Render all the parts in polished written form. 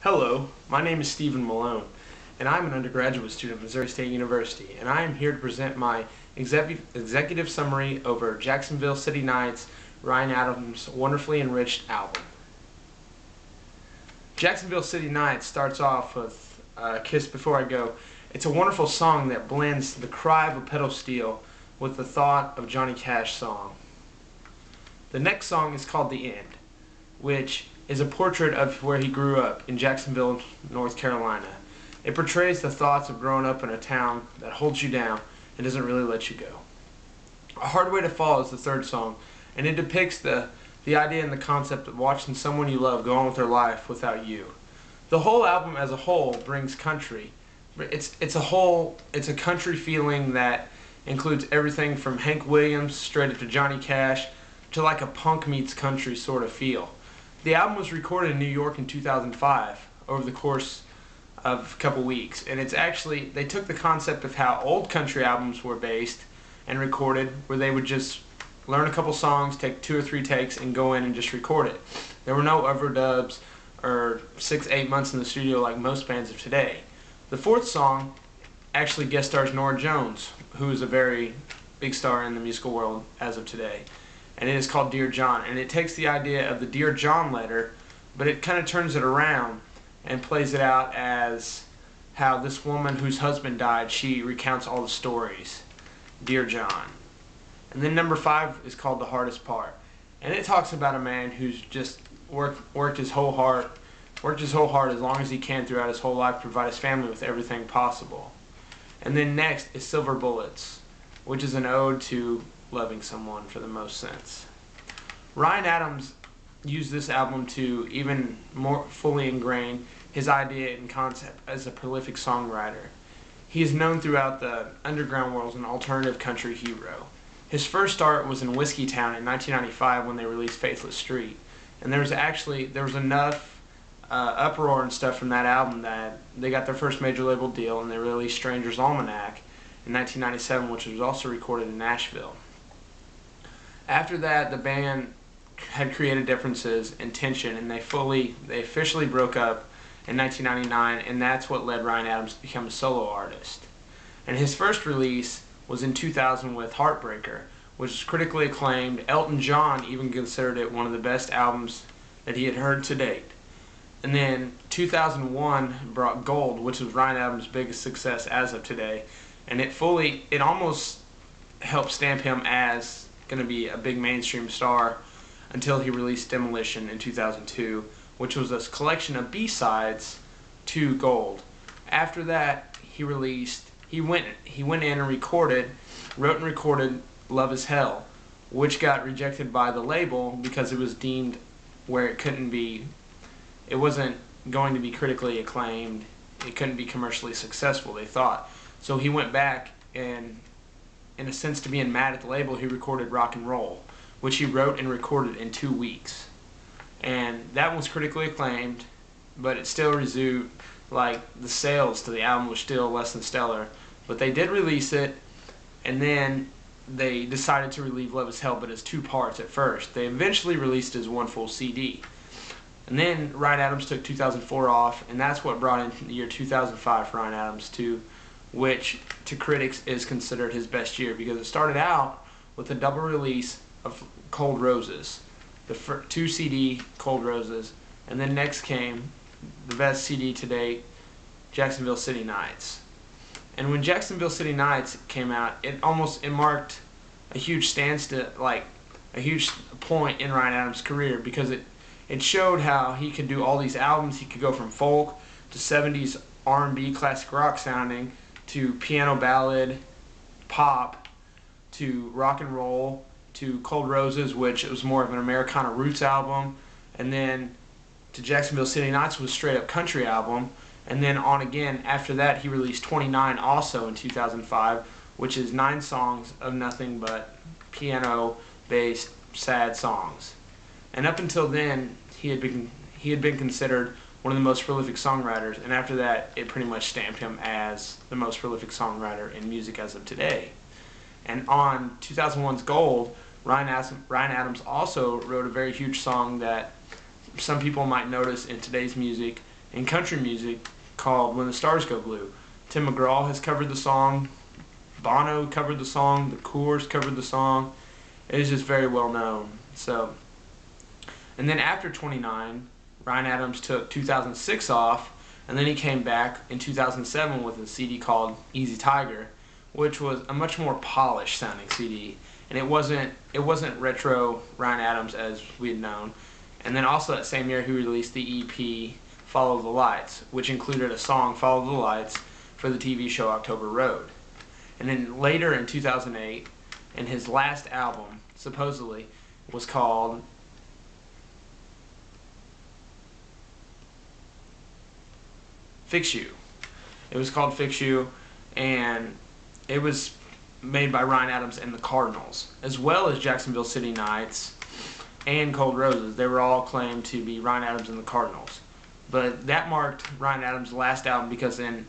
Hello, my name is Stephen Malone, and I'm an undergraduate student at Missouri State University, and I am here to present my executive summary over Jacksonville City Nights, Ryan Adams' wonderfully enriched album. Jacksonville City Nights starts off with Kiss Before I Go. It's a wonderful song that blends the cry of a pedal steel with the thought of Johnny Cash song. The next song is called The End, which is a portrait of where he grew up in Jacksonville, North Carolina. It portrays the thoughts of growing up in a town that holds you down and doesn't really let you go. A Hard Way to Fall is the third song, and it depicts the idea and the concept of watching someone you love go on with their life without you. The whole album as a whole brings country. It's a country feeling that includes everything from Hank Williams straight up to Johnny Cash to like a punk meets country sort of feel. The album was recorded in New York in 2005 over the course of a couple weeks, and it's actually, they took the concept of how old country albums were based and recorded, where they would just learn a couple songs, take 2 or 3 takes, and go in and just record it. There were no overdubs or 6-8 months in the studio like most bands of today. The fourth song actually guest stars Norah Jones, who is a very big star in the musical world as of today. And it is called Dear John, and it takes the idea of the Dear John letter, but it kind of turns it around and plays it out as how this woman whose husband died, she recounts all the stories. Dear John. And then number 5 is called The Hardest Part, and it talks about a man who's just worked his whole heart as long as he can throughout his whole life to provide his family with everything possible. And then next is Silver Bullets, which is an ode to loving someone for the most sense. Ryan Adams used this album to even more fully ingrain his idea and concept as a prolific songwriter. He is known throughout the underground world as an alternative country hero. His first start was in Whiskeytown in 1995 when they released Faithless Street, and there was enough uproar and stuff from that album that they got their first major label deal, and they released Stranger's Almanac in 1997, which was also recorded in Nashville. After that, the band had created differences and tension, and they officially broke up in 1999, and that's what led Ryan Adams to become a solo artist. And his first release was in 2000 with Heartbreaker, which was critically acclaimed. Elton John even considered it one of the best albums that he had heard to date. And then 2001 brought Gold, which was Ryan Adams' biggest success as of today, and it almost helped stamp him as going to be a big mainstream star until he released Demolition in 2002, which was a collection of B-sides to Gold. After that, he went in and wrote and recorded Love Is Hell, which got rejected by the label because it was deemed where it wasn't going to be critically acclaimed, it couldn't be commercially successful, they thought. So he went back and, in a sense to being mad at the label, he recorded Rock and Roll, which he wrote and recorded in 2 weeks. And that one was critically acclaimed, but it still the sales to the album was still less than stellar. But they did release it, and then they decided to release Love Is Hell, but as 2 parts at first. They eventually released it as 1 full CD. And then Ryan Adams took 2004 off, and that's what brought in the year 2005 for Ryan Adams, which to critics is considered his best year, because it started out with a double release of Cold Roses, the 2 CD Cold Roses, and then next came the best CD to date, Jacksonville City Nights. And when Jacksonville City Nights came out, it marked a huge standstill, like a huge point in Ryan Adams' career, because it showed how he could do all these albums. He could go from folk to 70s R&B classic rock sounding to piano ballad, pop, to rock and roll, to Cold Roses, which was more of an Americana roots album, and then to Jacksonville City Nights was a straight up country album, and then on again. After that, he released 29 also in 2005, which is 9 songs of nothing but piano-based sad songs. And up until then, he had been considered one of the most prolific songwriters, and after that, it pretty much stamped him as the most prolific songwriter in music as of today. And on 2001's Gold, Ryan Adams also wrote a very huge song that some people might notice in today's music, in country music called When the Stars Go Blue. Tim McGraw has covered the song, Bono covered the song, the Coors covered the song. It is just very well known. So, and then after 29, Ryan Adams took 2006 off, and then he came back in 2007 with a CD called Easy Tiger, which was a much more polished sounding CD, and it wasn't retro Ryan Adams as we had known. And then also that same year he released the EP Follow the Lights, which included a song Follow the Lights for the TV show October Road. And then later in 2008, and his last album supposedly was called Fix You. It was called Fix You, and it was made by Ryan Adams and the Cardinals, as well as Jacksonville City Knights and Cold Roses. They were all claimed to be Ryan Adams and the Cardinals. But that marked Ryan Adams' last album because in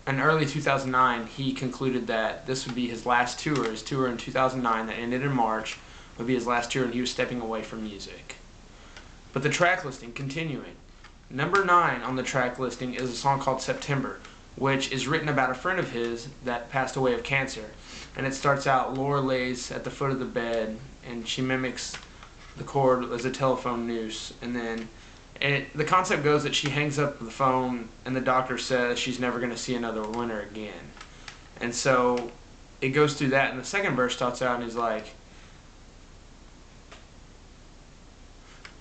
early 2009, he concluded that this would be his last tour. His tour in 2009 that ended in March would be his last tour, and he was stepping away from music. But the track listing, continuing. Number 9 on the track listing is a song called September, which is written about a friend of his that passed away of cancer. And it starts out, Laura lays at the foot of the bed, and she mimics the cord as a telephone noose. And then the concept goes that she hangs up the phone, and the doctor says she's never going to see another winter again. And so it goes through that, and the second verse starts out, and he's like,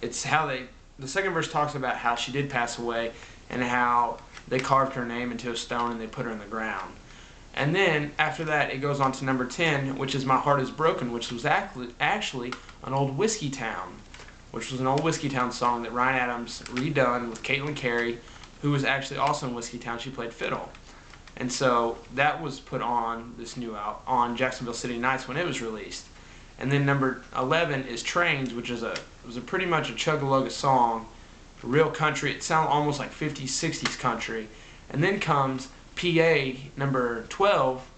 the second verse talks about how she did pass away, and how they carved her name into a stone and they put her in the ground. And then after that it goes on to number 10, which is My Heart Is Broken, which was actually an old Whiskey Town, which was an old Whiskey Town song that Ryan Adams redone with Caitlin Carey, who was actually also in Whiskey Town. She played fiddle. And so that was put on this new out on Jacksonville City Knights when it was released. And then number 11 is Trains, which was pretty much a chug-a-lugga song, real country. It sounded almost like 50s, 60s country. And then comes PA number 12,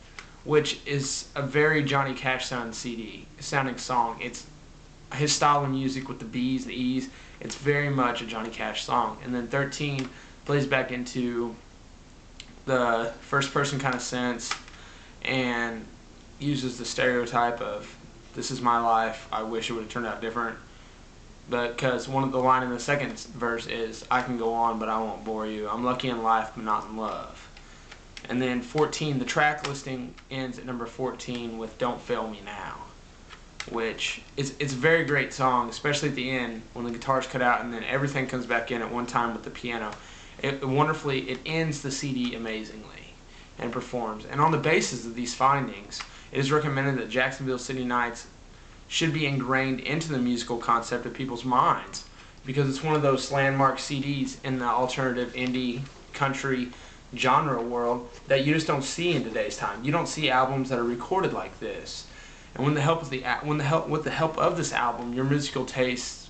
which is a very Johnny Cash sounding song. It's his style of music with the B's, the E's. It's very much a Johnny Cash song. And then 13 plays back into the first person kind of sense and uses the stereotype of this is my life, I wish it would have turned out different. Because one of the line in the second verse is, I can go on but I won't bore you, I'm lucky in life but not in love. And then 14, the track listing ends at number 14 with Don't Fail Me Now, which it's a very great song, especially at the end when the guitar's cut out and then everything comes back in at one time with the piano. It ends the CD amazingly and performs. And on the basis of these findings, it is recommended that Jacksonville City Knights should be ingrained into the musical concept of people's minds, because it's one of those landmark CDs in the alternative indie country genre world that you just don't see in today's time. You don't see albums that are recorded like this. And with the help of this album, your musical tastes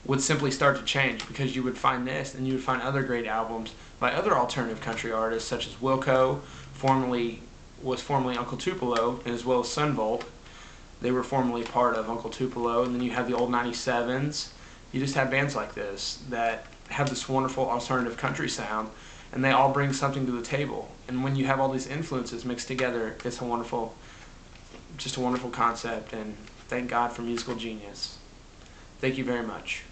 would simply start to change, because you would find this and you would find other great albums by other alternative country artists such as Wilco, formerly Uncle Tupelo, and as well as Sunvolt. They were formerly part of Uncle Tupelo. And then you have the old 97s. You just have bands like this that have this wonderful alternative country sound, and they all bring something to the table. And when you have all these influences mixed together, it's just a wonderful concept, and thank God for musical genius. Thank you very much.